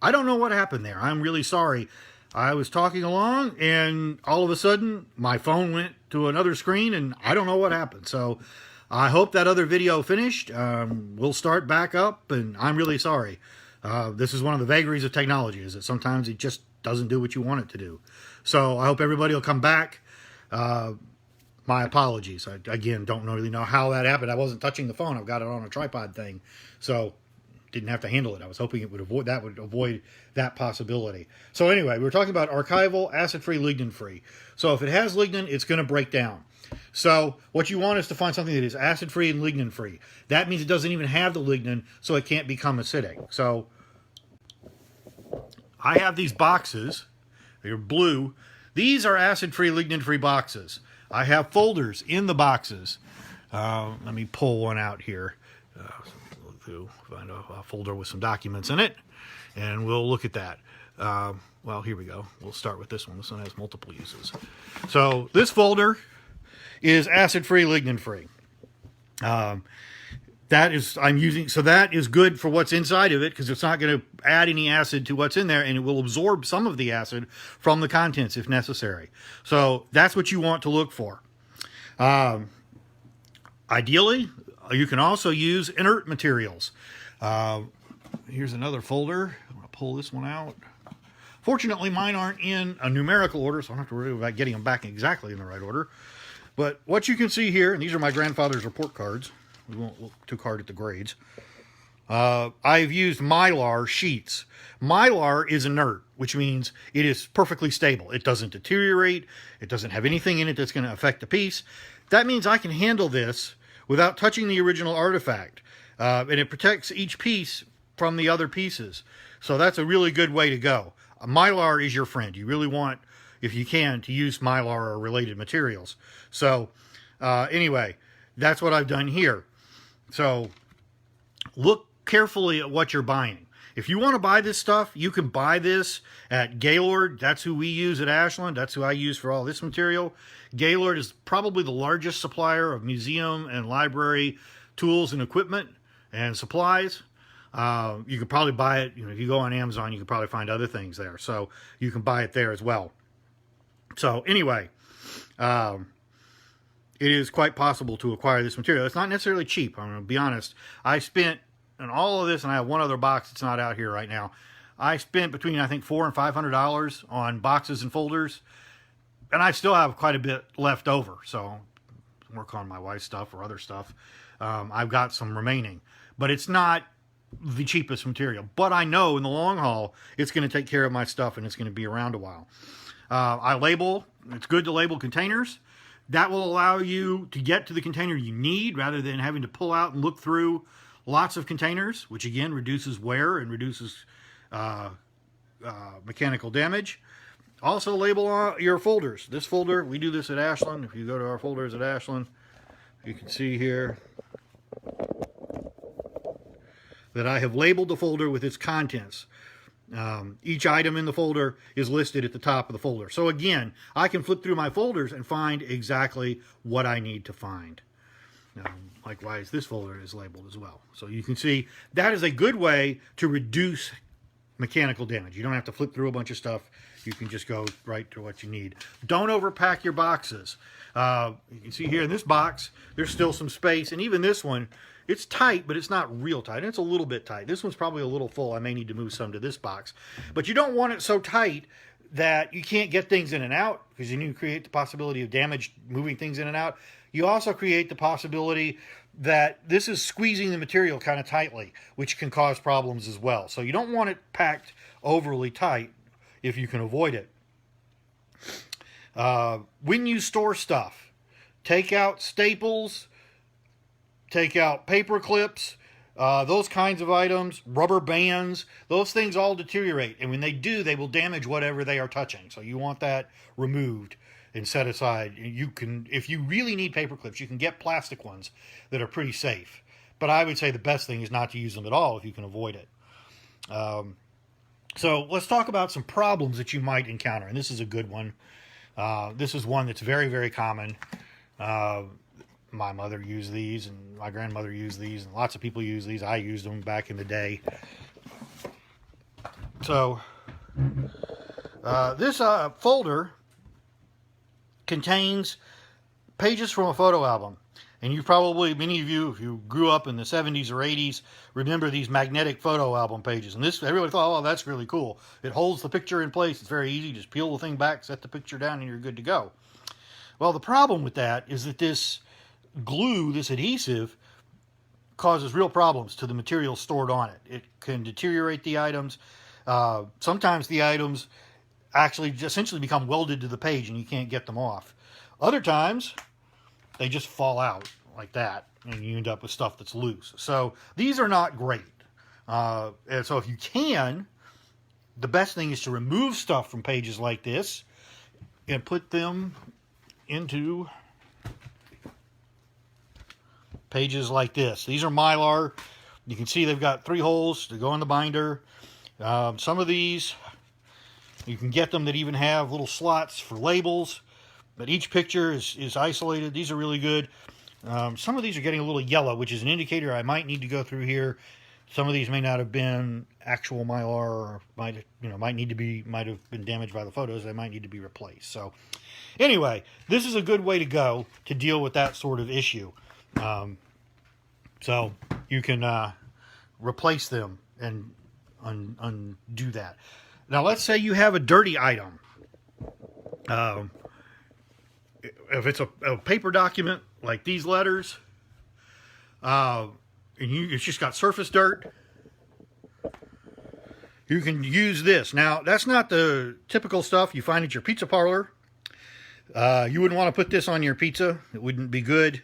I don't know what happened there. I'm really sorry. I was talking along, and all of a sudden, my phone went to another screen, and I don't know what happened. So I hope that other video finished. We'll start back up, and I'm really sorry. This is one of the vagaries of technology, is that sometimes it just doesn't do what you want it to do. So I hope everybody will come back. My apologies. I, again, don't really know how that happened. I wasn't touching the phone. I've got it on a tripod thing, so didn't have to handle it. I was hoping it would avoid that possibility. So anyway, we were talking about archival, acid-free, lignin-free. So if it has lignin, it's going to break down. So what you want is to find something that is acid-free and lignin-free. That means it doesn't even have the lignin, so it can't become acidic. So I have these boxes. They're blue. These are acid-free, lignin-free boxes. I have folders in the boxes. Let me pull one out here. Find a folder with some documents in it, and we'll look at that. Well, here we go. We'll start with this one. This one has multiple uses. So this folder is acid-free, lignin-free. That is good for what's inside of it, because it's not going to add any acid to what's in there, and it will absorb some of the acid from the contents if necessary. So that's what you want to look for. Ideally, you can also use inert materials. Here's another folder. I'm going to pull this one out. Fortunately, mine aren't in a numerical order, so I don't have to worry about getting them back exactly in the right order. But what you can see here, and these are my grandfather's report cards. We won't look too hard at the grades. I've used Mylar sheets. Mylar is inert, which means it is perfectly stable. It doesn't deteriorate. It doesn't have anything in it that's going to affect the piece. That means I can handle this without touching the original artifact. And it protects each piece from the other pieces. So that's a really good way to go. Mylar is your friend. You really want, if you can, to use Mylar or related materials. So anyway, that's what I've done here. So look carefully at what you're buying. If you want to buy this stuff, you can buy this at Gaylord. That's who we use at Ashland. That's who I use for all this material. Gaylord is probably the largest supplier of museum and library tools and equipment and supplies. You can probably buy it, if you go on Amazon, you can probably find other things there. So you can buy it there as well. So anyway, it is quite possible to acquire this material. It's not necessarily cheap. I'm going to be honest. I spent, in all of this, and I have one other box that's not out here right now, I spent between, I think, $400 and $500 on boxes and folders, and I still have quite a bit left over. So work on my wife's stuff or other stuff. I've got some remaining, but it's not the cheapest material. But I know in the long haul, it's going to take care of my stuff, and it's going to be around a while. It's good to label containers. That will allow you to get to the container you need rather than having to pull out and look through lots of containers, which again reduces wear and reduces mechanical damage. Also label your folders. This folder, we do this at Ashland. If you go to our folders at Ashland, you can see here that I have labeled the folder with its contents. Each item in the folder is listed at the top of the folder. So again, I can flip through my folders and find exactly what I need to find. Likewise, this folder is labeled as well. So you can see that is a good way to reduce mechanical damage. You don't have to flip through a bunch of stuff. You can just go right to what you need. Don't overpack your boxes. You can see here in this box, there's still some space. And even this one, it's tight, but it's not real tight. It's a little bit tight. This one's probably a little full. I may need to move some to this box. But you don't want it so tight that you can't get things in and out, because you need to create the possibility of damage moving things in and out. You also create the possibility that this is squeezing the material kind of tightly, which can cause problems as well. So you don't want it packed overly tight if you can avoid it. When you store stuff, take out staples, take out paper clips, those kinds of items, rubber bands, those things all deteriorate. And when they do, they will damage whatever they are touching. So you want that removed and set aside. You can, if you really need paper clips, you can get plastic ones that are pretty safe. But I would say the best thing is not to use them at all if you can avoid it. So let's talk about some problems that you might encounter. And this is a good one. This is one that's very, very common. My mother used these, and my grandmother used these, and lots of people use these. I used them back in the day. So this folder contains pages from a photo album. And you probably, many of you, if you grew up in the 70s or 80s, remember these magnetic photo album pages. And this, everybody thought, oh, that's really cool. It holds the picture in place. It's very easy. Just peel the thing back, set the picture down, and you're good to go. Well, the problem with that is that this glue, this adhesive, causes real problems to the material stored on it. It can deteriorate the items. Sometimes the items actually essentially become welded to the page and you can't get them off. Other times, they just fall out like that, and you end up with stuff that's loose. So these are not great. And so if you can, the best thing is to remove stuff from pages like this and put them into pages like this. These are Mylar. You can see they've got 3 holes to go in the binder. Some of these, you can get them that even have little slots for labels. But each picture is isolated. These are really good. Some of these are getting a little yellow, which is an indicator I might need to go through here. Some of these may not have been actual Mylar, or might have been damaged by the photos. They might need to be replaced. So, anyway, this is a good way to go to deal with that sort of issue. So you can replace them and undo that. Now, let's say you have a dirty item. If it's a paper document like these letters, and it's just got surface dirt, you can use this. Now, that's not the typical stuff you find at your pizza parlor. You wouldn't want to put this on your pizza. It wouldn't be good.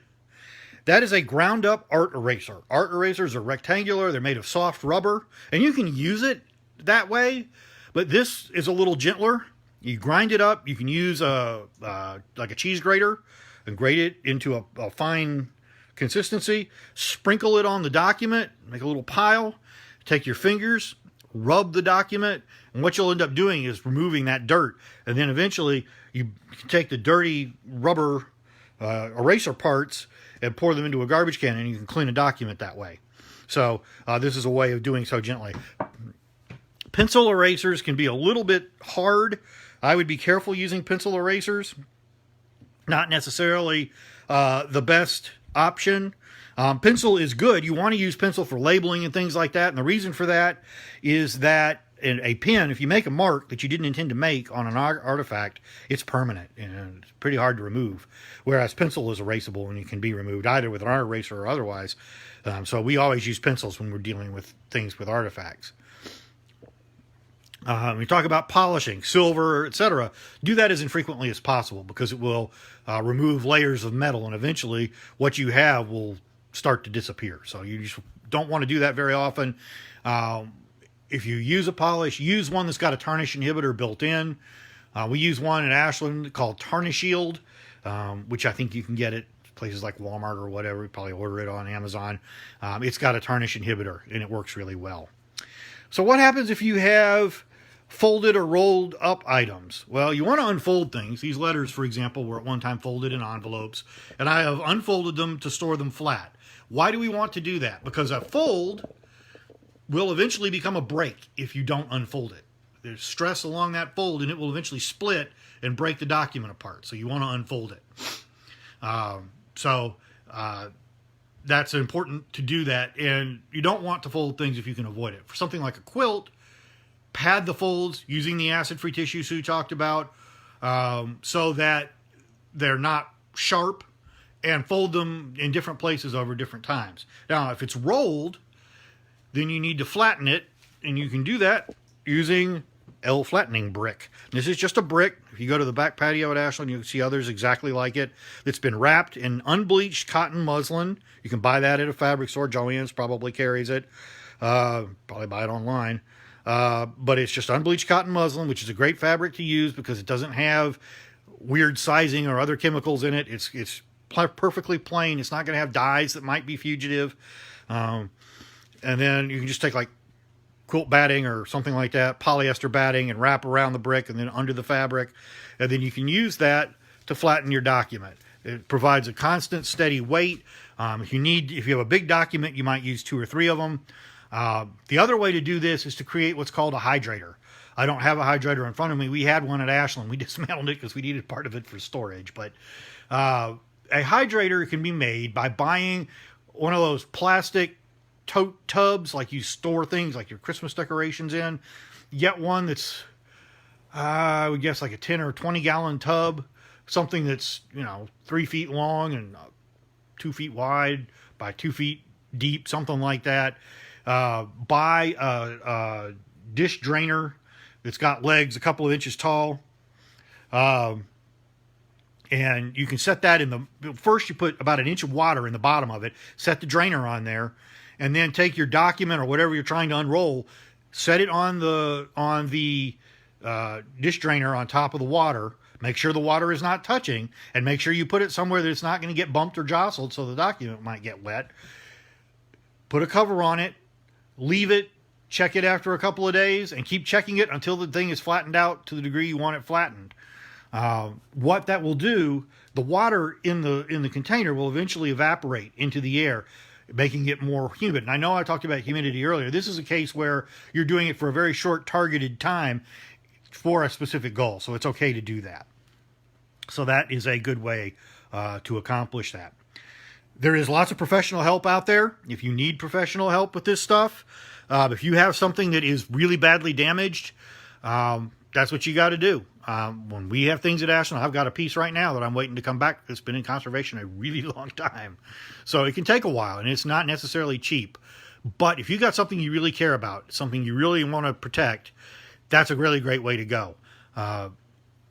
That is a ground up art eraser. Art erasers are rectangular. They're made of soft rubber, and you can use it that way, but this is a little gentler. You grind it up. You can use like a cheese grater and grate it into a fine consistency. Sprinkle it on the document. Make a little pile. Take your fingers, rub the document, and what you'll end up doing is removing that dirt. And then eventually you take the dirty rubber eraser parts and pour them into a garbage can, and you can clean a document that way. So this is a way of doing so gently. Pencil erasers can be a little bit hard. I would be careful using pencil erasers. Not necessarily the best option. Pencil is good. You want to use pencil for labeling and things like that. And the reason for that is that in a pen, if you make a mark that you didn't intend to make on an artifact, it's permanent and it's pretty hard to remove. Whereas pencil is erasable and it can be removed either with an art eraser or otherwise. So we always use pencils when we're dealing with things with artifacts. We talk about polishing, silver, etc. Do that as infrequently as possible because it will remove layers of metal, and eventually what you have will start to disappear. So you just don't want to do that very often. If you use a polish, use one that's got a tarnish inhibitor built in. We use one at Ashland called Tarnish Shield, which I think you can get at places like Walmart or whatever. You probably order it on Amazon. It's got a tarnish inhibitor, and it works really well. So what happens if you have folded or rolled up items? Well, you want to unfold things. These letters, for example, were at one time folded in envelopes, and I have unfolded them to store them flat. Why do we want to do that? Because a fold will eventually become a break if you don't unfold it. There's stress along that fold, and it will eventually split and break the document apart. So you want to unfold it. That's important to do that, and you don't want to fold things if you can avoid it. For something like a quilt, pad the folds using the acid-free tissue Sue talked about, so that they're not sharp, and fold them in different places over different times. Now, if it's rolled, then you need to flatten it, and you can do that using L-flattening brick. This is just a brick. If you go to the back patio at Ashland, you'll see others exactly like it. It's been wrapped in unbleached cotton muslin. You can buy that at a fabric store. Joann's probably carries it. Probably buy it online. But it's just unbleached cotton muslin, which is a great fabric to use because it doesn't have weird sizing or other chemicals in it. It's perfectly plain. It's not going to have dyes that might be fugitive. And then you can just take like quilt batting or something like that, polyester batting, and wrap around the brick and then under the fabric. And then you can use that to flatten your document. It provides a constant, steady weight. If you have a big document, you might use 2 or 3 of them. The other way to do this is to create what's called a hydrator. I don't have a hydrator in front of me. We had one at Ashland. We dismantled it because we needed part of it for storage. But a hydrator can be made by buying one of those plastic tote tubs like you store things like your Christmas decorations in. Get one that's, I would guess, like a 10 or 20 gallon tub. Something that's, 3 feet long and 2 feet wide by 2 feet deep, something like that. Buy a dish drainer that's got legs a couple of inches tall. And you can set that first you put about an inch of water in the bottom of it, set the drainer on there, and then take your document or whatever you're trying to unroll, set it on the dish drainer on top of the water. Make sure the water is not touching, and make sure you put it somewhere that it's not going to get bumped or jostled so the document might get wet. Put a cover on it, leave it, check it after a couple of days, and keep checking it until the thing is flattened out to the degree you want it flattened. What that will do, the water in the container will eventually evaporate into the air, making it more humid. And I know I talked about humidity earlier. This is a case where you're doing it for a very short targeted time for a specific goal, so it's okay to do that. So that is a good way to accomplish that. There is lots of professional help out there. If you need professional help with this stuff, if you have something that is really badly damaged, that's what you got to do. When we have things at Ashland, I've got a piece right now that I'm waiting to come back. It's been in conservation a really long time. So it can take a while, and it's not necessarily cheap. But if you got something you really care about, something you really want to protect, that's a really great way to go.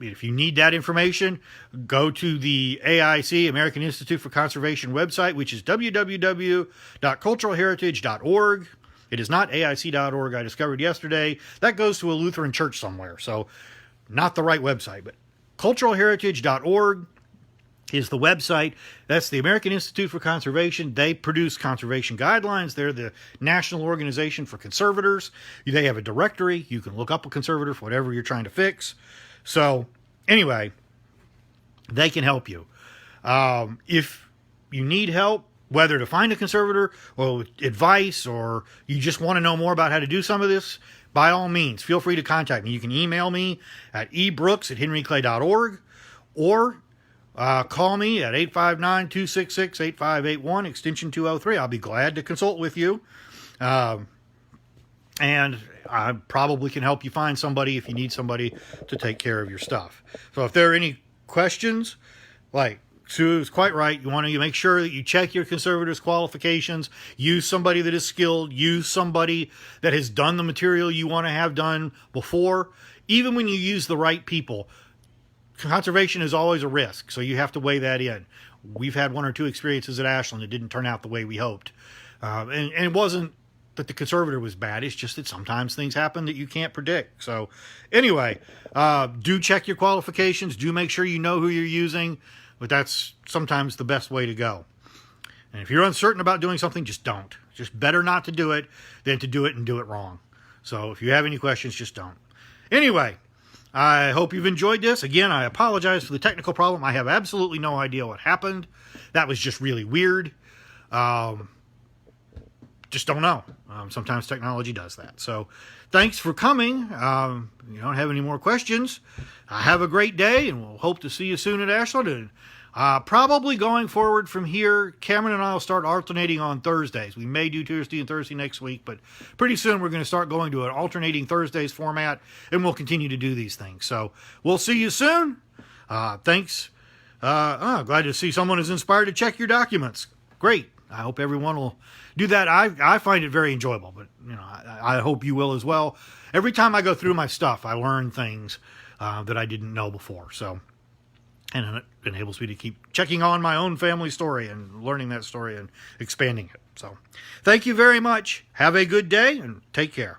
If you need that information, go to the AIC, American Institute for Conservation website, which is www.culturalheritage.org. It is not AIC.org, I discovered yesterday. That goes to a Lutheran church somewhere, so not the right website. But culturalheritage.org is the website. That's the American Institute for Conservation. They produce conservation guidelines. They're the national organization for conservators. They have a directory. You can look up a conservator for whatever you're trying to fix. So, anyway, they can help you. If you need help, whether to find a conservator or advice, or you just want to know more about how to do some of this, by all means, feel free to contact me. You can email me at ebrooks@henryclay.org or call me at 859-266-8581, extension 203. I'll be glad to consult with you. And I probably can help you find somebody if you need somebody to take care of your stuff. So if there are any questions, like Sue is quite right, you want to make sure that you check your conservator's qualifications, use somebody that is skilled, use somebody that has done the material you want to have done before. Even when you use the right people, conservation is always a risk, so you have to weigh that in. We've had one or two experiences at Ashland that didn't turn out the way we hoped. And it wasn't that the conservator was bad. It's just that sometimes things happen that you can't predict. So anyway, do check your qualifications. Do make sure you know who you're using. But that's sometimes the best way to go. And if you're uncertain about doing something, just don't. It's just better not to do it than to do it and do it wrong. So if you have any questions, just don't. Anyway, I hope you've enjoyed this. Again, I apologize for the technical problem. I have absolutely no idea what happened. That was just really weird. Just don't know. Sometimes technology does that. So thanks for coming. You don't have any more questions. Have a great day, and we'll hope to see you soon at Ashland. And probably going forward from here, Cameron and I will start alternating on Thursdays. We may do Tuesday and Thursday next week, but pretty soon we're going to start going to an alternating Thursdays format, and we'll continue to do these things. So we'll see you soon. Thanks. Glad to see someone is inspired to check your documents. Great. I hope everyone will do that. I find it very enjoyable, but I hope you will as well. Every time I go through my stuff, I learn things that I didn't know before. So, and it enables me to keep checking on my own family story and learning that story and expanding it. So, thank you very much. Have a good day and take care.